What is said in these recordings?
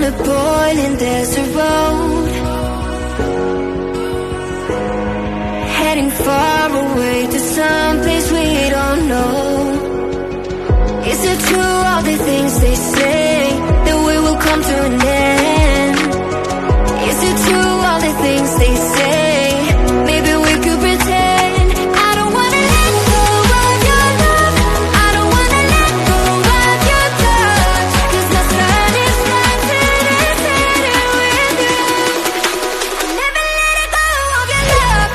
a boiling desert road, heading far away to some place we don't know. Is it true all the things they say, that we will come to an end? Is it true all the things they say, maybe we could pretend? I don't wanna let go of your love, I don't wanna let go of your touch, 'cause the sun is dancing with you. Never let it go of your love.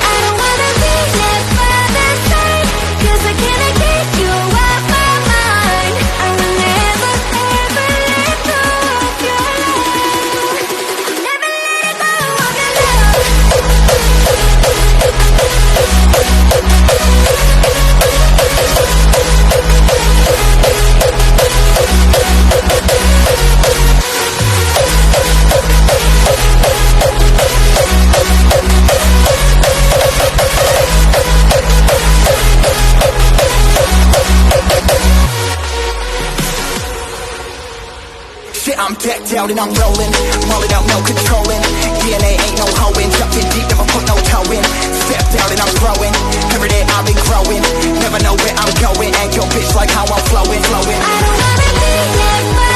I don't wanna be left by the side, 'cause I cannot get you off my mind. I will never, ever let go of your love. Never let it go of your love. Shit, I'm decked out and I'm rolling, mulling out, no controlling. DNA ain't no hoeing, jumping deep, never put no toe in. Stepped out and I'm growing, every day I've been growing. Never know where I'm going, and your bitch like how I'm flowing, flowing. I don't wanna be left by